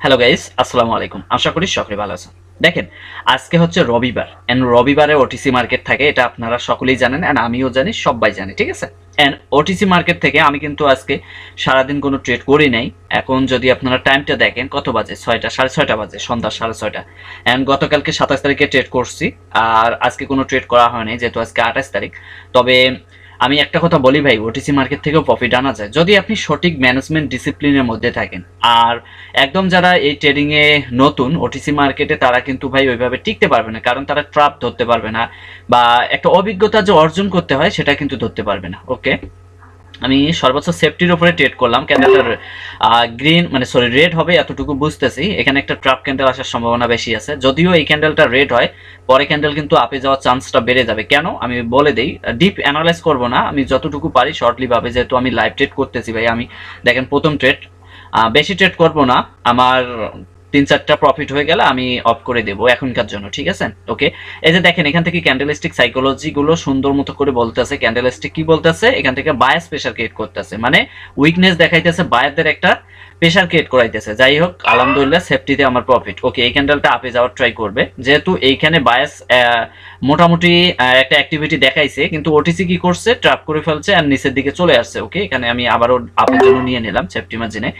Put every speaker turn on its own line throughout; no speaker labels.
Hello guys, আসসালামু আলাইকুম। আশা করি সকলে ভালো আছেন। দেখেন, আজকে হচ্ছে রবিবার এন্ড রবিবারে ওটিসি মার্কেট থাকে, এটা আপনারা সকলেই জানেন এন্ড আমিও জানি, সবাই জানে, ঠিক আছে। এন্ড ওটিসি মার্কেট থেকে আমি কিন্তু আজকে সারাদিন কোনো ট্রেড করি নাই। এখন যদি আপনারা টাইমটা দেখেন, কত বাজে? 6টা, 6:30 বাজে, সন্ধ্যা 6:30। এন্ড গতকালকে 27 তারিখে ট্রেড করছি, আর আজকে কোনো ট্রেড করা হয়নি যেহেতু আজকে 28 তারিখ। তবে আমি একটা কথা বলি ভাই, ওটিসি মার্কেট থেকেও প্রফিট আনা যায় যদি আপনি সঠিক ম্যানেজমেন্ট ডিসিপ্লিনের মধ্যে থাকেন। আর একদম যারা এই ট্রেডিং এ নতুন ওটিসি মার্কেটে, তারা কিন্তু ভাই ওইভাবে টিকতে পারবে না, কারণ তারা ট্রাপ ধরতে পারবে না, বা একটা অভিজ্ঞতা যে অর্জন করতে হয় সেটা কিন্তু ধরতে পারবে না। ওকে, আমি সর্বোচ্চ সেফটির উপরে ট্রেড করলাম। ক্যান্ডেলটার গ্রিন মানে সরি রেড হবে এতটুকু বুঝতেছি, এখানে একটা ট্রাপ ক্যান্ডেল আসার সম্ভাবনা বেশি আছে। যদিও এই ক্যান্ডেলটা রেড হয়, পরে ক্যান্ডেল কিন্তু আপে যাওয়ার চান্সটা বেড়ে যাবে। কেন আমি বলে দেই, ডিপ অ্যানালাইজ করব না, আমি যতটুকু পারি শর্টলি ভাবে, যেহেতু আমি লাইভ ট্রেড করতেছি ভাই। আমি দেখেন প্রথম ট্রেড, বেশি ট্রেড করব না, আমার 3-4টা প্রফিট হয়ে গেলে আমি অফ করে দেবো এখনকার জন্য, ঠিক আছে। ওকে, এই যে দেখেন এখান থেকে ক্যান্ডেলস্টিক সাইকোলজি গুলো সুন্দর মতো করে বলতেছে। ক্যান্ডেলস্টিক কি বলতেছে, এখান থেকে বায়াস প্রেসার ক্রিয়েট করতেছে, মানে উইকনেস দেখাইতেছে, বায়ারদের একটা প্রেসার ক্রিয়েট করাইতেছে। যাই হোক, আলহামদুলিল্লাহ সেফটিতে আমার প্রফিট। ওকে, এই ক্যান্ডেলটা আপে যাওয়ার ট্রাই করবে, যেহেতু এইখানে বায়াস মোটামুটি একটা অ্যাক্টিভিটি দেখাইছে, কিন্তু ওটিসি কি করছে, ট্র্যাপ করে ফেলছে আর নিচের দিকে চলে আসছে। ওকে, এখানে আমি আবারও আপের জন্য নিয়ে নিলাম সেফটি মার্জিনে।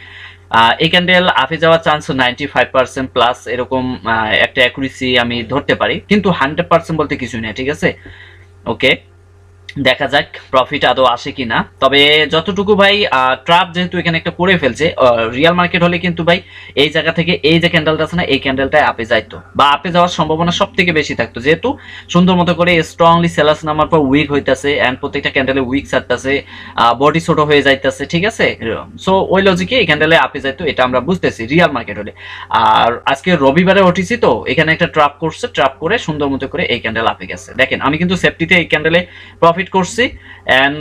এই ক্যান্ডেল আপে যাওয়ার চান্স 95% প্লাস, এরকম একটা অ্যাকুরেসি আমি ধরতে পারি, কিন্তু 100% বলতে কিছুই নেই, ঠিক আছে। ওকে, দেখা যাক প্রফিট আদৌ আসে কিনা। তবে যতটুকু ভাই ট্রাপ যেহেতু এখানে একটা করে ফেলছে, রিয়াল মার্কেট হলে কিন্তু ভাই এই জায়গা থেকে এই যে ক্যান্ডেলটা আছে না, এই ক্যান্ডেলটায় আপে যাইতো বা আপে যাওয়ার সম্ভাবনা সব থেকে বেশি থাকতো, যেহেতু সুন্দর মতো করে স্ট্রংলি সেলার্স নামার পর উইক হইতাছে এন্ড প্রত্যেকটা ক্যান্ডেলে উইক ছাড়তেছে, বডি ছোট হয়ে যাইতেছে, ঠিক আছে। সো ওই লজিকে এই ক্যান্ডেলে আপে যাইতো, এটা আমরা বুঝতেছি রিয়াল মার্কেট হলে। আর আজকে রবিবারে উঠেছি তো, এখানে একটা ট্রাপ করছে, ট্রাপ করে সুন্দর মতো করে এই ক্যান্ডেল আপে গেছে। দেখেন আমি কিন্তু সেফটিতে এই ক্যান্ডেলে প্রফিট করছি এন্ড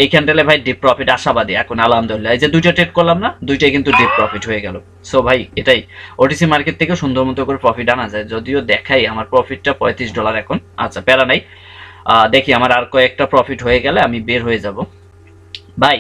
এই ক্যান্ডেলে ভাই ডিপ প্রফিট আশাবাদী এখন আলহামদুলিল্লাহ। এই যে দুইটা ট্রেড করলাম না, দুইটাই কিন্তু ডিপ প্রফিট হয়ে গেল। সো ভাই এটাই, ওটিসি মার্কেট থেকে সুন্দর মতো করে প্রফিট আনা যায়। যদিও দেখাই আমার প্রফিটটা $35 এখন, আচ্ছা প্যারা নাই। দেখি আমার আর কয়েকটা প্রফিট হয়ে গেলে আমি বের হয়ে যাব ভাই।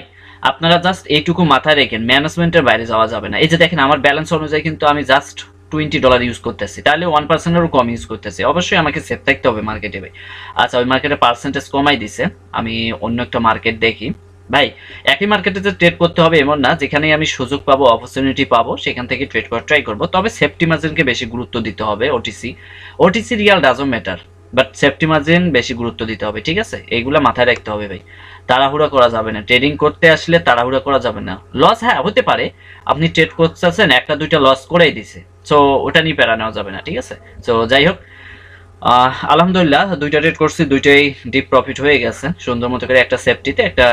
আপনারা জাস্ট এইটুকু মাথায় রেখেন, ম্যানেজমেন্টের বাইরে যাওয়া যাবে না। এই যে দেখেন আমার ব্যালেন্স অনুযায়ী কিন্তু আমি জাস্ট $20 ইউজ করতেছি, তাহলে 1%-এরও কম ইউজ করতেছি। অবশ্যই আমাকে সেফ থাকতে হবে মার্কেটে ভাই। আচ্ছা, ওই মার্কেটে পার্সেন্টেজ কমাই দিছে, আমি অন্য একটা মার্কেট দেখি ভাই। একই মার্কেটে যে ট্রেড করতে হবে এমন না, যেখানে আমি সুযোগ পাবো, অপরচুনিটি পাবো, সেখান থেকে ট্রেড করার ট্রাই করবো। তবে সেফটি মার্জিনকে বেশি গুরুত্ব দিতে হবে। OTC Real doesn't matter, but safety margin বেশি গুরুত্ব দিতে হবে, ঠিক আছে। এইগুলা মাথায় রাখতে হবে ভাই। তাড়াহুড়া করা যাবে না, ট্রেডিং করতে আসলে তাড়াহুড়া করা যাবে না। লস হ্যাঁ হতে পারে, আপনি ট্রেড করতেছেন একটা দুইটা লস করেই দিছে, সো ওটা নিয়ে প্যারা নেওয়া যাবে না, ঠিক আছে। সো যাই হোক, আলহামদুলিল্লাহ দুইটা ট্রেড করছি, দুইটাই ডিপ প্রফিট হয়ে গেছে সুন্দর মতো করে, একটা সেফটিতে একটা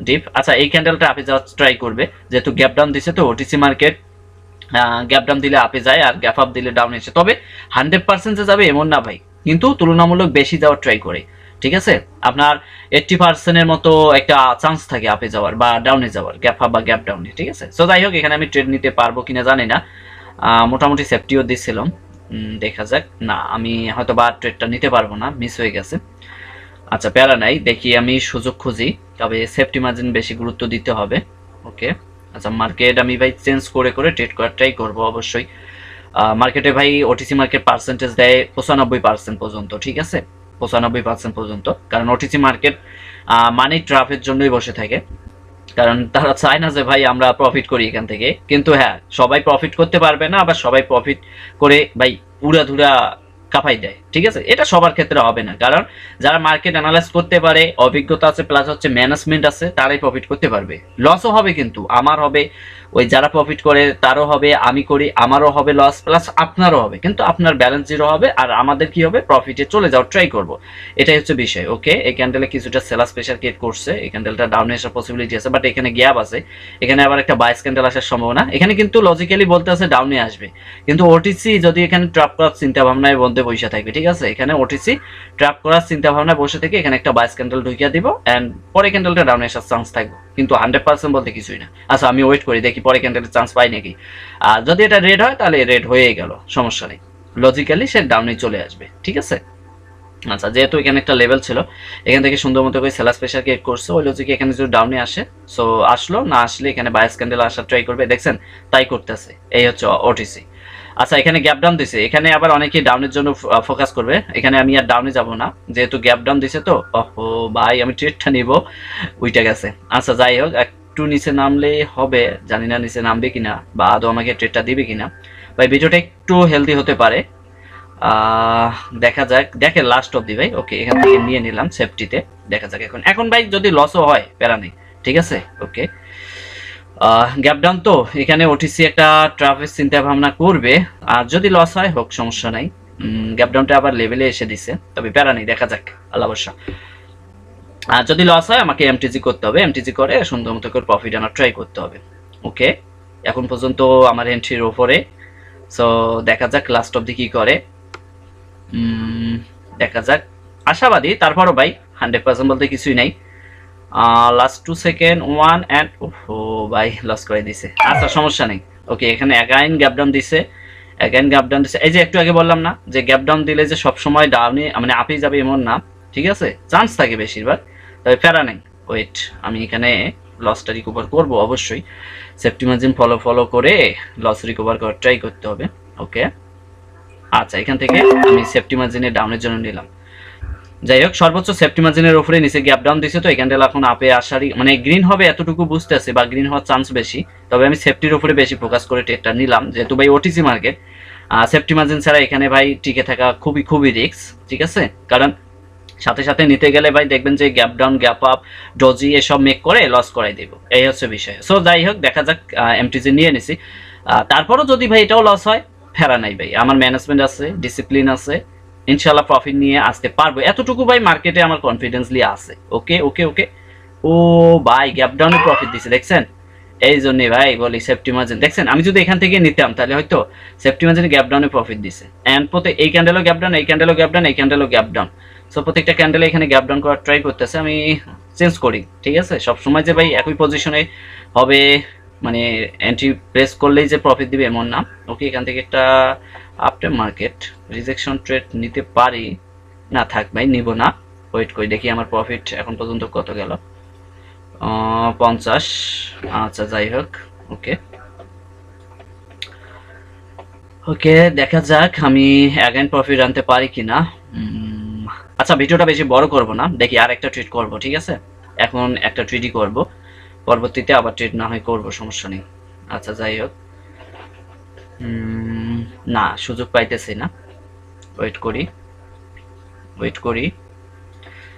ডিপ। আচ্ছা, এই ক্যান্ডেলটা আপে যাওয়ার ট্রাই করবে, যেহেতু গ্যাপ ডাউন দিছে তো ওটিসি মার্কেট, গ্যাপ ডাউন দিলে আপে যায় আর গ্যাপ আপ দিলে ডাউন এসে। তবে 100% যাবে এমন না ভাই, কিন্তু তুলনামূলক বেশি যাওয়ার ট্রাই করে, ঠিক আছে। আপনার 80%-এর মতো একটা চান্স থাকে আপে যাওয়ার বা ডাউনে যাওয়ার, গ্যাপ আপ বা গ্যাপ ডাউনে, ঠিক আছে। সো যাই হোক, এখানে আমি ট্রেড নিতে পারবো কিনা জানি না, মোটামুটি সেফটিও দিচ্ছিলাম। দেখা যাক, না আমি হয়তো বা ট্রেডটা নিতে পারবো না, মিস হয়ে গেছে। আচ্ছা প্যারা নাই, দেখি আমি সুযোগ খুঁজি, তবে সেফটি মার্জিন বেশি গুরুত্ব দিতে হবে। ওকে, আচ্ছা মার্কেট আমি ভাই চেঞ্জ করে করে ট্রেড করার ট্রাই করবো অবশ্যই। মার্কেটে ভাই ওটিসি মার্কেট পার্সেন্টেজ দেয় 95% পর্যন্ত, ঠিক আছে, 95% পর্যন্ত। কারণ ওটিসি মার্কেট মানি ট্রাফের জন্যই বসে থাকে, কারণ তারা চায় না যে ভাই আমরা প্রফিট করি এখান থেকে। কিন্তু হ্যাঁ, সবাই প্রফিট করতে পারবে না, আবার সবাই প্রফিট করে ভাই উড়াধুরা কাঁপাই দেয়, ঠিক আছে। এটা সবার ক্ষেত্রে হবে না, কারণ যারা মার্কেট অ্যানালাইজ করতে পারে, অভিজ্ঞতা আছে, প্লাস হচ্ছে ম্যানেজমেন্ট আছে, তারাই প্রফিট করতে পারবে। লসও হবে, কিন্তু আমার হবে, ওই যারা প্রফিট করে তারও হবে, আমি করি আমারও হবে লস, প্লাস আপনারও হবে, কিন্তু আপনার ব্যালেন্স জিরো হবে আর আমাদের কি হবে, প্রফিটে চলে যাওয়ার ট্রাই করব। এটাই হচ্ছে বিষয়। ওকে, এই ক্যান্ডেলে কিছুটা সেলাস প্রেসার ক্রিয়েট করছে, এই ক্যান্ডেলটা ডাউনে আসার পসিবিলিটি আছে, বাট এখানে গ্যাপ আছে, এখানে আবার একটা বাইস ক্যান্ডেল আসার সম্ভাবনা। এখানে কিন্তু লজিক্যালি বলতে আছে ডাউনে আসবে, কিন্তু ওটিসি যদি এখানে ট্র্যাপ করার চিন্তা ভাবনায় বন্ধে বসে থাকবে, ঠিক আছে। এখানে ওটিসি ট্র্যাপ করার চিন্তা ভাবনায় বসে থেকে এখানে একটা বাইস ক্যান্ডেল ঢুকিয়ে দিব এন্ড পরে ক্যান্ডেলটা ডাউনে আসার চান্স থাকবে, কিন্তু 100% বলতে কিছুই না। আচ্ছা আমি ওয়েট করি, দেখি পরে ক্যান্ডেলের চান্স পাই নাকি। আর যদি এটা রেড হয় তাহলে রেড হয়ে গেল, সমস্যা নেই, লজিক্যালি সে ডাউনে চলে আসবে, ঠিক আছে। আচ্ছা, যেহেতু এখানে একটা লেভেল ছিল, এখান থেকে সুন্দর মতো করে সেলার প্রেসার ক্রিয়েট করছে, ওই লজিকে এখানে যদি ডাউনে আসে, সো আসলো, না আসলে এখানে বায়াস ক্যান্ডেল আসার ট্রাই করবে, দেখছেন তাই করতেছে। এই হচ্ছে ওটিসি। আচ্ছা, এখানে গ্যাপ ডাউন দিছে, এখানে আবার অনেকেই ডাউনের জন্য ফোকাস করবে, এখানে আমি আর ডাউনে যাব না, যেহেতু গ্যাপ ডাউন দিছে তো। ওহো ভাই, আমি ট্রেডটা নিব, উইটা গেছে। আচ্ছা যাই হোক, একটু নিচে নামলে হবে, জানি না নিচে নামবে কিনা বা আদৌ আমাকে ট্রেডটা দিবে কিনা। ভাই ভিডিওটা একটু হেলদি হতে পারে, দেখা যাক। দেখে লাস্ট অব্দি ভাই, ওকে এখান থেকে নিয়ে নিলাম সেফটিতে, দেখা যাক এখন। এখন ভাই যদি লসও হয় প্যারা নেই, ঠিক আছে, ওকে। গ্যাপ ডাউন তো, এখানে ওটিসি একটা ট্রাফের চিন্তা ভাবনা করবে, আর যদি লস হয় হোক, সমস্যা নাই। গ্যাপ ডাউনটা আবার লেভেলে এসে দিছে, তবে প্যারা নেই, দেখা যাক, আল্লাহ ভরসা। আর যদি লস হয় আমাকে এমটিজি করতে হবে, এমটিজি করে সুন্দর মতো করে প্রফিট আনার ট্রাই করতে হবে। ওকে, এখন পর্যন্ত আমার এন্ট্রির ওপরে, সো দেখা যাক লাস্ট অব্দি কি করে। দেখা যাক, আশাবাদী তারপরও ভাই, 100% বলতে কিছুই নাই। লাস্ট 2 সেকেন্ড 1 এন্ড ও ভাই লস করে দিছে। আচ্ছা সমস্যা নেই, ওকে এখানে অ্যাগাইন গ্যাপ ডাউন দিছে, অ্যাগাইন গ্যাপ ডাউন দিছে। এই যে একটু আগে বললাম না যে গ্যাপ ডাউন দিলে যে সব সময় ডাউনে মানে আপে যাবে এমন না, ঠিক আছে, চান্স থাকে বেশিরভাগ, তবে প্যারা নেই। ওয়েট, আমি এখানে লসটা রিকভার করব অবশ্যই, সেফটি মার্জিন ফলো করে লস রিকভার করার ট্রাই করতে হবে। ওকে, আচ্ছা এখান থেকে আমি সেফটি মার্জিনের ডাউনের জন্য নিলাম। যাই হোক, সর্বোচ্চ সেফটি মার্জিনের উপরে নিচে গ্যাপ ডাউন দিছে, তো এই ক্যান্ডেল এখন আপে আসারই মানে গ্রিন হবে এতটুকু বুঝতেছে, বা গ্রিন হওয়ার চান্স বেশি, তবে আমি সেফটির উপরে বেশি ফোকাস করে ট্রেডটা নিলাম, যেহেতু ভাই ওটিসি মার্কেট, সেফটি মার্জিন ছাড়া এখানে ভাই টিকে থাকা খুবই রিস্ক, ঠিক আছে। কারণ সাথে সাথে নিতে গেলে ভাই দেখবেন যে gap down, gap up, doji এসব মেক করে লস করাই দেব, এই হচ্ছে বিষয়। সো যাই হোক, দেখা যাক, এমটিজি নিয়ে নিছি। তারপরও যদি ভাই এটাও লস হয়, ফেরা নাই ভাই, আমার ম্যানেজমেন্ট আছে, ডিসিপ্লিন আছে, ইনশাল্লাহ প্রফিট নিয়ে আসতে পারবো, এতটুকু ভাই মার্কেটে আমার কনফিডেন্সলি আছে। ওকে ওকে ওকে, ও ভাই গ্যাপ ডাউনে প্রফিট দিছে, দেখছেন, এই জন্যই ভাই বলি সেফটি মার্জিন, দেখছেন আমি যদি এখান থেকে নিতাম তাহলে হয়তো সেফটি মার্জিনে গ্যাপ ডাউনে প্রফিট দিছে, এন্ড প্রত্যেক এই ক্যান্ডেলও গ্যাপ ডাউন, এই ক্যান্ডেলও গ্যাপ ডাউন, এই ক্যান্ডেলও গ্যাপ ডাউন, সো প্রত্যেকটা ক্যান্ডেলে এখানে গ্যাপ ডাউন করার ট্রাই করতেছে, আমি চেঞ্জ করি, ঠিক আছে। সবসময় যে ভাই একই পজিশনে হবে, মানে এন্ট্রি প্রেস করলেই যে প্রফিট দিবে এমন না। ওকে, এখান থেকে একটা আফটার মার্কেট রিজেকশন ট্রেড নিতে পারি, না থাক ভাই নিব না, ওয়েট করি দেখি আমার প্রফিট এখন পর্যন্ত কত গেল, 50। আচ্ছা যাই হোক, ওকে ওকে, দেখা যাক আমি অ্যাগেন প্রফিট আনতে পারি কিনা। আচ্ছা ভিডিওটা বেশি বড় করব না, দেখি আর একটা ট্রেড করব, ঠিক আছে, এখন একটা ট্রেডই করব, পরবর্তীতে আবার ট্রেড না হয় করব, সমস্যা নেই। আচ্ছা যাই হোক, না সুযোগ পাইতেছি না, ওয়েট করি।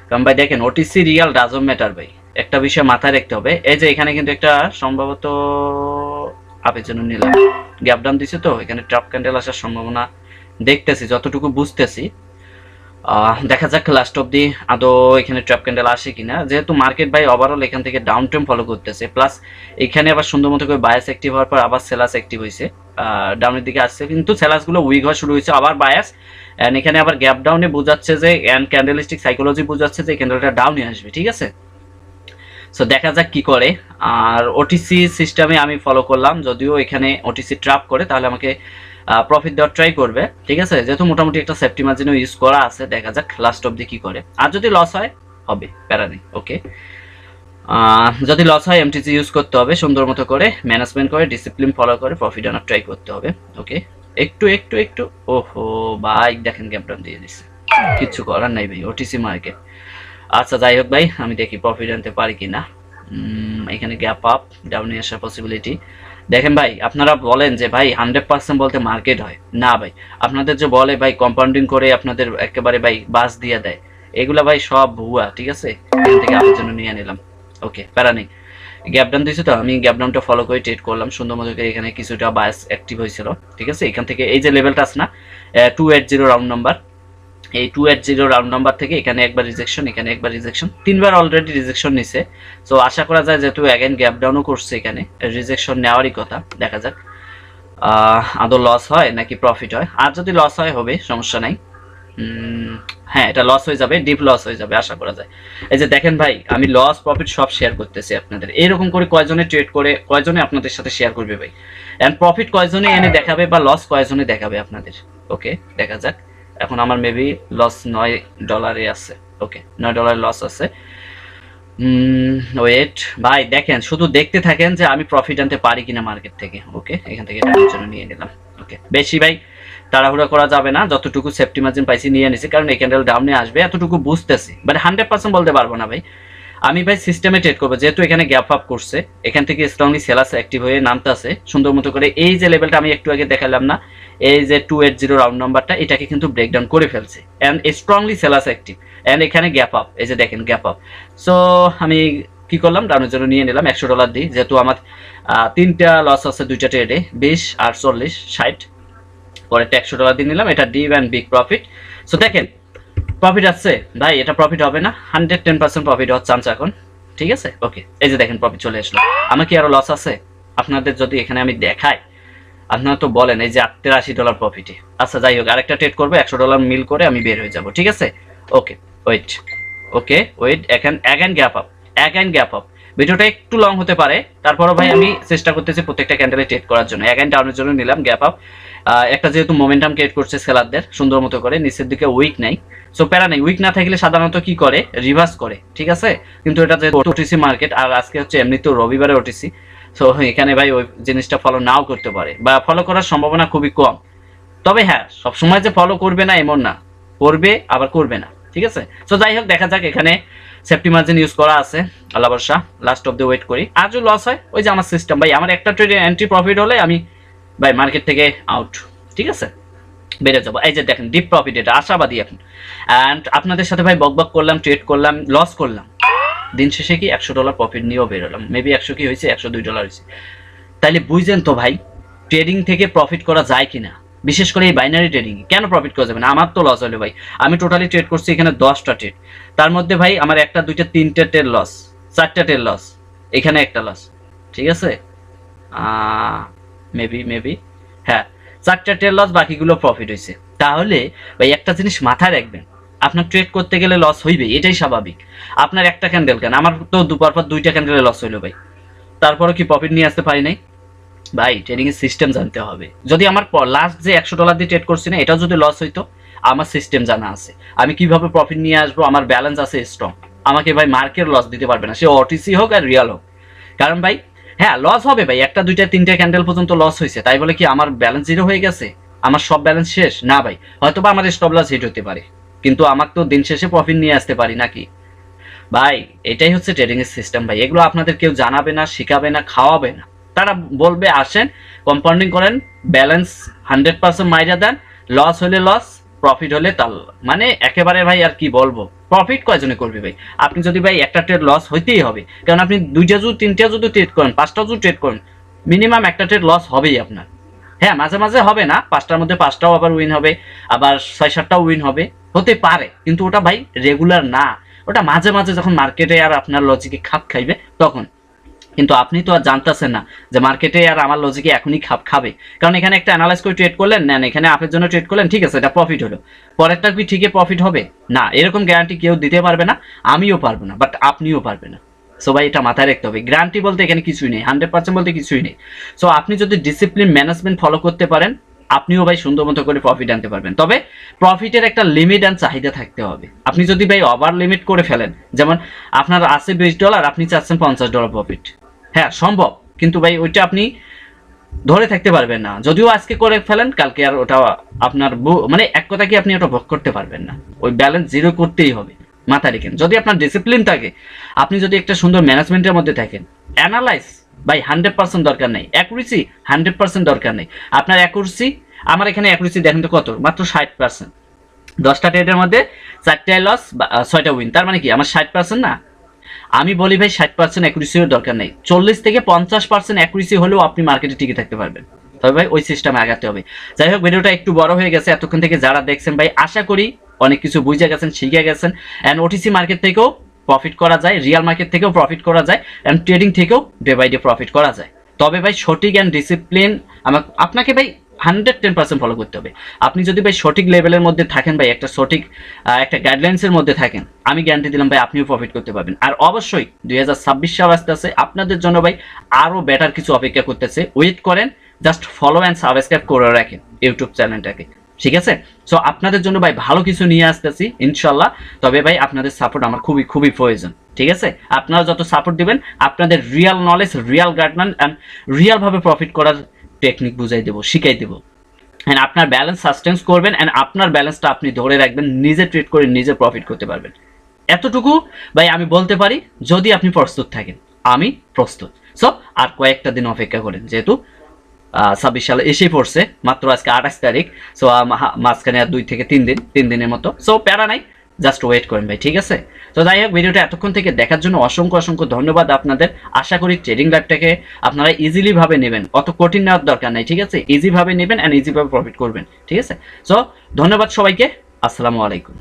কারণ ভাই দেখেন, ওটিসি রিয়াল ডাজন্ট ম্যাটার ভাই, একটা বিষয় মাথায় রাখতে হবে। এই যে এখানে কিন্তু একটা সম্ভবত আপের জন্য নিলাম, গ্যাপ ডাউন দিছে, তো এখানে টপ ক্যান্ডেল আসার সম্ভাবনা দেখতেছি, যতটুকু বুঝতেছি। দেখা যাক লাস্ট অব্দি আদৌ এখানে ট্র্যাপ ক্যান্ডেল আসে কিনা, যেহেতু মার্কেট ভাই ওভারঅল এখান থেকে ডাউন ট্রেন্ড ফলো করতেছে, প্লাস এখানে আবার সুন্দর মতো করে বায়াস অ্যাক্টিভ হওয়ার পর আবার সেলাস অ্যাক্টিভ হয়েছে, ডাউনের দিকে আসছে, কিন্তু সেলাসগুলো উইক হওয়া শুরু হয়েছে, আবার বায়াস, এন্ড এখানে আবার গ্যাপ ডাউনে বোঝাচ্ছে যে, এন্ড ক্যান্ডেলিস্টিক সাইকোলজি বোঝাচ্ছে যে ক্যান্ডেলটা ডাউনে আসবে, ঠিক আছে। সো দেখা যাক কি করে। আর ওটিসি সিস্টেমে আমি ফলো করলাম, যদিও এখানে ওটিসি ট্র্যাপ করে তাহলে আমাকে প্রফিট দেওয়ার ট্রাই করবে, ঠিক আছে, যেহেতু মোটামুটি একটা সেফটি মার্জিনও ইউজ করা আছে, দেখা যাক লাস্ট অব্দি কি করে, আর যদি লস হয় হবে, প্যারা নেই। ওকে, যদি লস হয় এমটিজি ইউজ করতে হবে, সুন্দর মতো করে ম্যানেজমেন্ট করে ডিসিপ্লিন ফলো করে প্রফিট আনার ট্রাই করতে হবে। ওকে, একটু ওহো ভাই দেখেন গ্যাপ ডাউন দিয়ে দিচ্ছে, কিচ্ছু করার নাই ভাই, ওটিসি মার্কেট। আচ্ছা যাই হোক ভাই, আমি দেখি প্রফিট আনতে পারি কিনা। এখানে গ্যাপ আপ, ডাউনে আসার পসিবিলিটি। দেখেন ভাই, আপনারা বলেন যে ভাই 100% বলতে মার্কেট হয় না ভাই, আপনাদের যে বলে ভাই কম্পাউন্ডিং করে আপনাদের একেবারে ভাই বাস দিয়ে দেয়, এগুলা ভাই সব ভুয়া, ঠিক আছে। এখান থেকে আপনার জন্য নিয়ে নিলাম, ওকে প্যারা নেই। গ্যাপ ডাউন দিয়েছে, তো আমি গ্যাপ ডাউনটা ফলো করে ট্রেড করলাম সুন্দর মতো করে, এখানে কিছুটা বায়াস অ্যাক্টিভ হয়েছিল, ঠিক আছে। এখান থেকে এই যে লেভেলটা আছে না 280 রাউন্ড নাম্বার, এই 280 রাউন্ড নাম্বার থেকে এখানে একবার রিজেকশন, এখানে একবার রিজেকশন, তিনবার অলরেডি রিজেকশন নিছে। সো আশা করা যায় যেহেতু অ্যাগেন গ্যাপ ডাউনও করছে, এখানে রিজেকশন নেওয়ারই কথা, দেখা যাক আদৌ লস হয় নাকি প্রফিট হয়। আর যদি লস হয় হবে, সমস্যা নাই। হ্যাঁ এটা লস হয়ে যাবে, ডিপ লস হয়ে যাবে আশা করা যায়। এই যে দেখেন ভাই, আমি লস প্রফিট সব শেয়ার করতেছি আপনাদের, এরকম করে কয়জনে ট্রেড করে কয়জনে আপনাদের সাথে শেয়ার করবে ভাই, এন্ড প্রফিট কয়জনে এনে দেখাবে বা লস কয়জনে দেখাবে আপনাদের। ওকে দেখা যাক, এখন আমার মেবি লস $9 আছে। ওকে, $9 লস আছে। ওয়েট ভাই, দেখেন শুধু দেখতে থাকেন যে আমি প্রফিট আনতে পারি কিনা মার্কেট থেকে। ওকে, এখান থেকে টাকার জন্য নিয়ে নিলাম। ওকে, বেশি ভাই তাড়াহুড়া করা যাবে না, যতটুকু সেফটি মার্জিন পাইছি নিয়ে নিছি, কারণ এই ক্যান্ডেল ডাউনে আসবে এতটুকু বুঝতেছি, বাট 100% বলতে পারবো না ভাই। আমি ভাই সিস্টেমে ট্রেড করবো, যেহেতু এখানে গ্যাপ আপ করছে, এখান থেকে স্ট্রংলি সেলার্স অ্যাক্টিভ হয়ে নামতে আছে সুন্দর মতো করে। এই যে লেভেলটা আমি একটু আগে দেখালাম না, এই যে 280 রাউন্ড নাম্বারটা, এটাকে কিন্তু ব্রেকডাউন করে ফেলছে and strongly sellers active and এখানে গ্যাপ আপ, এই যে দেখেন গ্যাপ আপ। সো আমি কি করলাম, ডাউনের জন্য নিয়ে নিলাম $100 দিই, যেহেতু আমার 3টা লস আছে 2টা ট্রেডে, 20 আর 40 60, পরে $100 দিয়ে নিলাম। এটা deep and big profit. So দেখেন প্রফিট আছে ভাই, এটা প্রফিট হবে না, 110% প্রফিট হচ্ছে চান্স এখন। ঠিক আছে, ওকে, এই যে দেখেন প্রফিট চলে আসলো। আমার কি আরো লস আছে? আপনাদের যদি এখানে আমি দেখাই, আপনারা তো বলেন এই যে $83 প্রফিটে। আচ্ছা যাই হোক, আরেকটা ট্রেড করবো, $100 মিল করে আমি বের হয়ে যাব। ঠিক আছে, ওকে ওয়েট, ওকে ওয়েট, এখান গ্যাপ আপ, এখান গ্যাপ আপ। ভিডিওটা একটু লং হতে পারে, তারপরও ভাই আমি চেষ্টা করতেছি প্রত্যেকটা ক্যান্ডেলে ট্রেড করার জন্য। এখান ডাউনের জন্য নিলাম গ্যাপ আপ, একটা যেহেতু মোমেন্টাম ক্রিয়েট করছে সেলারদের সুন্দর মতো করে, নিচের দিকে উইক নাই, সো প্যারা নেই। উইক না থাকলে সাধারণত কি করে, রিভার্স করে। ঠিক আছে, কিন্তু এটা যে ওটিসি মার্কেট, আর আজকে হচ্ছে এমনিতেও রবিবারে ওটিসি, সো এখানে ভাই ওই জিনিসটা ফলো নাও করতে পারে, বা ফলো করার সম্ভাবনা খুবই কম। তবে হ্যাঁ, সবসময় যে ফলো করবে না এমন না, করবে আবার করবে না। ঠিক আছে, সো যাই হোক দেখা যাক। এখানে সেফটি মার্জিন ইউজ করা আছে, আল্লাহ ভরসা, লাস্ট অফ দ্য ওয়েট করি। আজও লস হয়, ওই যে আমার সিস্টেম ভাই, আমার একটা ট্রেডে এন্ট্রি প্রফিট হলে আমি ভাই মার্কেট থেকে আউট। ঠিক আছে, বেড়ে যাবো। এই যে দেখেন ডিপ প্রফিট, এটা আশাবাদী এখন। অ্যান্ড আপনাদের সাথে ভাই বকবক করলাম, ট্রেড করলাম, লস করলাম, দিন শেষে কি $100 প্রফিট নিয়েও বেরোলাম। মেবি 100 কি হয়েছে, $102 হয়েছে। তাইলে বুঝছেন তো ভাই ট্রেডিং থেকে প্রফিট করা যায় কিনা, বিশেষ করে এই বাইনারি ট্রেডিং কেন প্রফিট করা যাবে না। আমার তো লস হলো ভাই, আমি টোটালি ট্রেড করছি এখানে 10টা ট্রেড, তার মধ্যে ভাই আমার 1টা 2টা 3টে ট্রেড লস, 4টা ট্রেড লস, এখানে একটা লস। ঠিক আছে, মেবি হ্যাঁ, 4টা ট্রেড লস, বাকিগুলো প্রফিট হয়েছে। তাহলে ভাই একটা জিনিস মাথায় রাখবেন, আপনার ট্রেড করতে গেলে লস হইবে, এটাই স্বাভাবিক। আপনার একটা ক্যান্ডেল কেন, আমার তো দুপার পর 2টা ক্যান্ডেলে লস হইলো ভাই, তারপরে কি প্রফিট নিয়ে আসতে পারি নাই? ভাই ট্রেডিং এর সিস্টেম জানতে হবে। যদি আমার লাস্ট যে $100 দিয়ে ট্রেড করছি না, এটাও যদি লস হইতো, আমার সিস্টেম জানা আছে, আমি কিভাবে প্রফিট নিয়ে আসবো, আমার ব্যালেন্স আছে স্ট্রং। আমাকে ভাই মার্কেট লস দিতে পারবে না, সে ওটিসি হোক আর রিয়াল হোক। কারণ ভাই হ্যাঁ লস হবে ভাই, 1টা 2টা 3টা ক্যান্ডেল পর্যন্ত লস হয়েছে, তাই বলে কি আমার ব্যালেন্স জিরো হয়ে গেছে, আমার সব ব্যালেন্স শেষ না ভাই। হয়তো বা আমার স্টপ লস হিট হতে পারে, কিন্তু আমার তো দিন শেষে প্রফিট নিয়ে আসতে পারি নাকি ভাই। এটাই হচ্ছে ট্রেডিং এর সিস্টেম ভাই, এগুলো আপনাদের কেউ জানাবে না, শিখাবে না, খাওয়াবে না। তারা বলবে আসেন কম্পাউন্ডিং করেন, ব্যালেন্স 100% মাইরা দেন, লস হলে লস, প্রফিট হলে তাল, মানে একেবারে ভাই আর কি বলবো। প্রফিট কয়জনে করবে ভাই? আপনি যদি ভাই একটা ট্রেড লস হইতেই হবে, কারণ আপনি 2টা যদি 3টা যদি ট্রেড করেন, 5টা যদি ট্রেড করেন, মিনিমাম একটা ট্রেড লস হবেই আপনার। হ্যাঁ মাঝে মাঝে হবে না, 5টার মধ্যে 5টাও আবার উইন হবে, আবার 6-7টাও উইন হবে, হতে পারে, কিন্তু ওটা ভাই রেগুলার না, ওটা মাঝে মাঝে যখন মার্কেটে আর আপনার লজিকে খাপ খাইবে তখন। কিন্তু আপনি তো আর জানতেছেন না যে মার্কেটে আর আমার লজিকে এখনই খাপ খাবে, কারণ এখানে একটা অ্যানালাইজ করে ট্রেড করলেন, নেন এখানে আপনার জন্য ট্রেড করলেন, ঠিক আছে এটা প্রফিট হলো, পরেরটা কি ঠিকই প্রফিট হবে না, এরকম গ্যারান্টি কেউ দিতে পারবে না, আমিও পারবো না, বাট আপনিও পারবে না। সো ভাই এটা মাথায় রাখতে হবে, গ্যারান্টি বলতে এখানে কিছুই নেই, 100% বলতে কিছুই নেই। সো আপনি যদি ডিসিপ্লিন ম্যানেজমেন্ট ফলো করতে পারেন, আপনিও ভাই সুন্দর মতো করে প্রফিট আনতে পারবেন। তবে প্রফিটের একটা লিমিট অ্যান্ড চাহিদা থাকতে হবে। আপনি যদি ভাই ওভার লিমিট করে ফেলেন, যেমন আপনার আছে $20, আপনি চাচ্ছেন $50 প্রফিট, হ্যাঁ সম্ভব, কিন্তু ভাই ওইটা আপনি ধরে থাকতে পারবেন না। যদিও আজকে করে ফেলেন, কালকে আর ওটা আপনার মানে এক কথা কি আপনি ওটা ভোগ করতে পারবেন না, ওই ব্যালেন্স জিরো করতেই হবে। মাথা রেখেন, যদি আপনার ডিসিপ্লিন থাকে, আপনি যদি একটা সুন্দর ম্যানেজমেন্টের মধ্যে থাকেন, অ্যানালাইজ ভাই 100% দরকার নেই, অ্যাকুরেসি 100% দরকার নেই। আপনার অ্যাকুরেসি, আমার এখানে অ্যাকুরেসি দেখেন তো কত, মাত্র 60%। 10টা ট্রেডের মধ্যে 4টায় লস, 6টা উইন, তার মানে কি আমার 60% না। আমি বলি ভাই 60% অ্যাকুরেসির দরকার নেই, 40 থেকে 50% অ্যাকুরেসি হলেও আপনি মার্কেটে টিকে থাকতে পারবেন। তবে ভাই ওই সিস্টেমে আগাতে হবে। যাই হোক, ভিডিওটা একটু বড় হয়ে গেছে, এতক্ষণ থেকে যারা দেখছেন ভাই আশা করি অনেক কিছু বুঝে গেছেন, শিখে গেছেন। অ্যান্ড ওটিসি মার্কেট থেকেও প্রফিট করা যায়, রিয়াল মার্কেট থেকেও প্রফিট করা যায়, অ্যান্ড ট্রেডিং থেকেও ডে বাই ডে প্রফিট করা যায়। তবে ভাই সঠিক অ্যান্ড ডিসিপ্লিন আপনাকে ভাই 110% ফলো করতে হবে। আপনি যদি ভাই সঠিক লেভেলের মধ্যে থাকেন ভাই, একটা সঠিক একটা গাইডলাইন্সের মধ্যে থাকেন, আমি গ্যারান্টি দিলাম ভাই আপনিও প্রফিট করতে পারবেন। আর অবশ্যই 2026 সাল আসতেছে, আপনাদের জন্য ভাই আরো বেটার কিছু অপেক্ষা করতেছে। ওয়েট করেন, জাস্ট ফলো অ্যান্ড সাবস্ক্রাইব করে রাখেন ইউটিউব চ্যানেলটাকে। ঠিক আছে। সো আপনাদের জন্য ভাই ভালো কিছু নিয়ে আসতেছি ইনশাল্লাহ। তবে ভাই আপনাদের সাপোর্ট আমার খুবই খুবই প্রয়োজন, ঠিক আছে। আপনারা যত সাপোর্ট দিবেন আপনাদের real knowledge, real guideline and real ভাবে প্রফিট করার টেকনিক বুঝাই দেবো, শিখাই দেবো। অ্যান্ড আপনার ব্যালেন্স সাস্টেন্স করবেন অ্যান্ড আপনার ব্যালেন্সটা আপনি ধরে রাখবেন, নিজে ট্রেড করে নিজে প্রফিট করতে পারবেন। এতটুকু ভাই আমি বলতে পারি, যদি আপনি প্রস্তুত থাকেন। আমি প্রস্তুত। সো আর কয়েকটা দিন অপেক্ষা করেন, যেহেতু 26 সালে এসেই পড়ছে, মাত্র আজকে 28 তারিখ। সো মাঝখানে আর 2 থেকে 3 দিনের মতো। সো প্যারা নাই, জাস্ট ওয়েট করেন ভাই, ঠিক আছে। তো যাই হোক, ভিডিওটা এতক্ষণ থেকে দেখার জন্য অসংখ্য অসংখ্য ধন্যবাদ আপনাদের। আশা করি ট্রেডিং লাইফটাকে আপনারা ইজিলি ভাবে নেবেন, অত কঠিন নেওয়ার দরকার নাই, ঠিক আছে। ইজি ভাবে নেবেন অ্যান্ড ইজি ভাবে প্রফিট করবেন, ঠিক আছে। সো ধন্যবাদ সবাইকে, আসসালামু আলাইকুম।